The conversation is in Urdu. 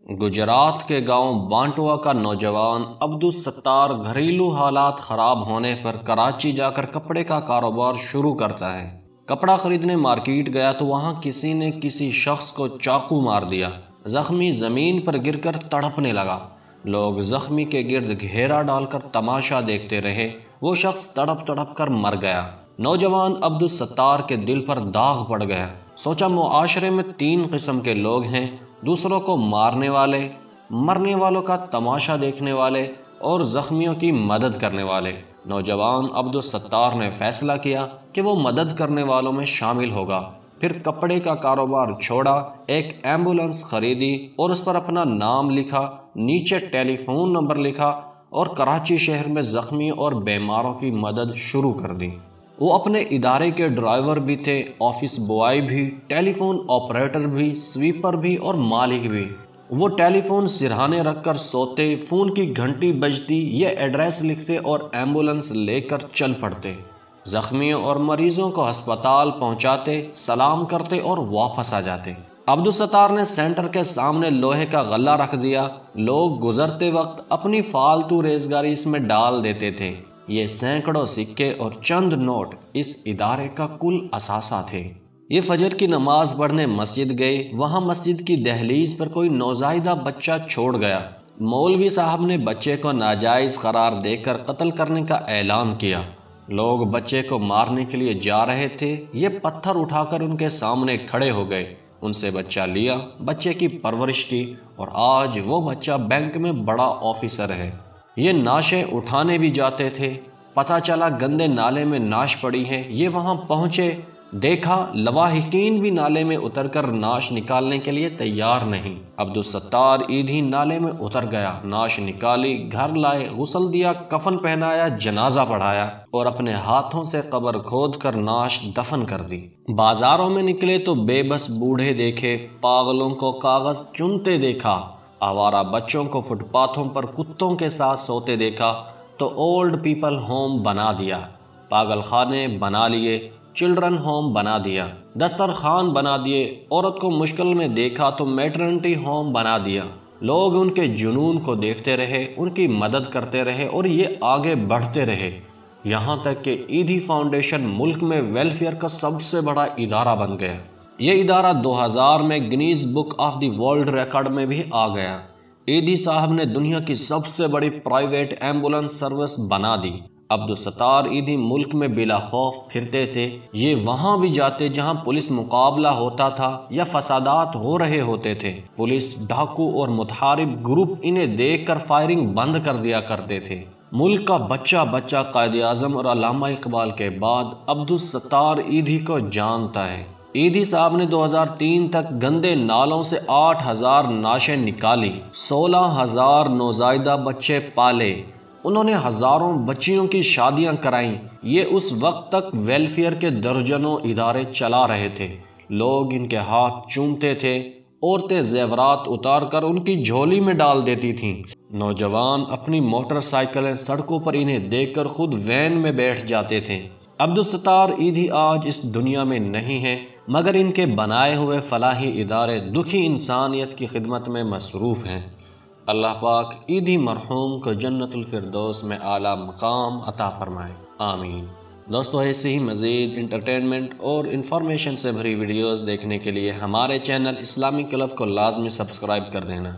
گجرات کے گاؤں بانٹوا کا نوجوان عبدالستار گھریلو حالات خراب ہونے پر کراچی جا کر کپڑے کا کاروبار شروع کرتا ہے۔ کپڑا خریدنے مارکیٹ گیا تو وہاں کسی نے کسی شخص کو چاقو مار دیا۔ زخمی زمین پر گر کر تڑپنے لگا۔ لوگ زخمی کے گرد گھیرا ڈال کر تماشا دیکھتے رہے۔ وہ شخص تڑپ تڑپ کر مر گیا۔ نوجوان عبدالستار کے دل پر داغ پڑ گیا۔ سوچا معاشرے میں 3 قسم کے لوگ ہیں: دوسروں کو مارنے والے، مرنے والوں کا تماشا دیکھنے والے اور زخمیوں کی مدد کرنے والے۔ نوجوان عبدالستار نے فیصلہ کیا کہ وہ مدد کرنے والوں میں شامل ہوگا۔ پھر کپڑے کا کاروبار چھوڑا، ایک ایمبولینس خریدی اور اس پر اپنا نام لکھا، نیچے ٹیلی فون نمبر لکھا اور کراچی شہر میں زخمیوں اور بیماروں کی مدد شروع کر دی۔ وہ اپنے ادارے کے ڈرائیور بھی تھے، آفس بوائے بھی، ٹیلی فون آپریٹر بھی، سویپر بھی اور مالک بھی۔ وہ ٹیلی فون سرہانے رکھ کر سوتے، فون کی گھنٹی بجتی، یہ ایڈریس لکھتے اور ایمبولینس لے کر چل پڑتے۔ زخمیوں اور مریضوں کو ہسپتال پہنچاتے، سلام کرتے اور واپس آ جاتے۔ عبدالستار نے سینٹر کے سامنے لوہے کا غلہ رکھ دیا۔ لوگ گزرتے وقت اپنی فالتو ریزگاری اس میں ڈال دیتے تھے۔ یہ سینکڑوں سکے اور چند نوٹ اس ادارے کا کل اثاثہ تھے۔ یہ فجر کی نماز پڑھنے مسجد گئے۔ وہاں مسجد کی دہلیز پر کوئی نوزائیدہ بچہ چھوڑ گیا۔ مولوی صاحب نے بچے کو ناجائز قرار دے کر قتل کرنے کا اعلان کیا۔ لوگ بچے کو مارنے کے لیے جا رہے تھے۔ یہ پتھر اٹھا کر ان کے سامنے کھڑے ہو گئے۔ ان سے بچہ لیا، بچے کی پرورش کی اور آج وہ بچہ بینک میں بڑا آفیسر ہے۔ یہ نعشیں اٹھانے بھی جاتے تھے۔ پتہ چلا گندے نالے میں نعش پڑی ہے۔ یہ وہاں پہنچے، دیکھا لواحقین بھی نالے میں اتر کر نعش نکالنے کے لیے تیار نہیں۔ عبدالستار ایدھی نالے میں اتر گیا، نعش نکالی، گھر لائے، غسل دیا، کفن پہنایا، جنازہ پڑھایا اور اپنے ہاتھوں سے قبر کھود کر نعش دفن کر دی۔ بازاروں میں نکلے تو بے بس بوڑھے دیکھے، پاگلوں کو کاغذ چنتے دیکھا، آوارہ بچوں کو فٹ پاتھوں پر کتوں کے ساتھ سوتے دیکھا تو اولڈ پیپل ہوم بنا دیا، پاگل خانے بنا لیے، چلڈرن ہوم بنا دیا، دسترخوان بنا دیے، عورت کو مشکل میں دیکھا تو میٹرنٹی ہوم بنا دیا۔ لوگ ان کے جنون کو دیکھتے رہے، ان کی مدد کرتے رہے اور یہ آگے بڑھتے رہے، یہاں تک کہ ایدھی فاؤنڈیشن ملک میں ویلفیئر کا سب سے بڑا ادارہ بن گیا۔ یہ ادارہ 2000 میں Guinness book of the world record میں بھی آ گیا۔ ایدھی صاحب نے دنیا کی سب سے بڑی پرائیویٹ ایمبولینس سروس بنا دی۔ عبدالستار ایدھی ملک میں بلا خوف پھرتے تھے۔ یہ وہاں بھی جاتے جہاں پولیس مقابلہ ہوتا تھا یا فسادات ہو رہے ہوتے تھے۔ پولیس، ڈاکو اور متحارب گروپ انہیں دیکھ کر فائرنگ بند کر دیا کرتے تھے۔ ملک کا بچہ بچہ قائد اعظم اور علامہ اقبال کے بعد عبدالستار ایدھی کو جانتا ہے۔ ایدھی صاحب نے 2003 تک گندے نالوں سے 8000 نعشیں نکالی، 16000 نوزائیدہ بچے پالے، انہوں نے ہزاروں بچیوں کی شادیاں کرائیں۔ یہ اس وقت تک ویلفیئر کے درجنوں ادارے چلا رہے تھے۔ لوگ ان کے ہاتھ چومتے تھے، عورتیں زیورات اتار کر ان کی جھولی میں ڈال دیتی تھیں۔ نوجوان اپنی موٹر سائیکلیں سڑکوں پر انہیں دیکھ کر خود وین میں بیٹھ جاتے تھے۔ عبدالستار ایدھی آج اس دنیا میں نہیں ہیں، مگر ان کے بنائے ہوئے فلاحی ادارے دکھی انسانیت کی خدمت میں مصروف ہیں۔ اللہ پاک ایدھی مرحوم کو جنت الفردوس میں اعلیٰ مقام عطا فرمائے، آمین۔ دوستو ایسے ہی مزید انٹرٹینمنٹ اور انفارمیشن سے بھری ویڈیوز دیکھنے کے لیے ہمارے چینل اسلامی کلب کو لازمی سبسکرائب کر دینا۔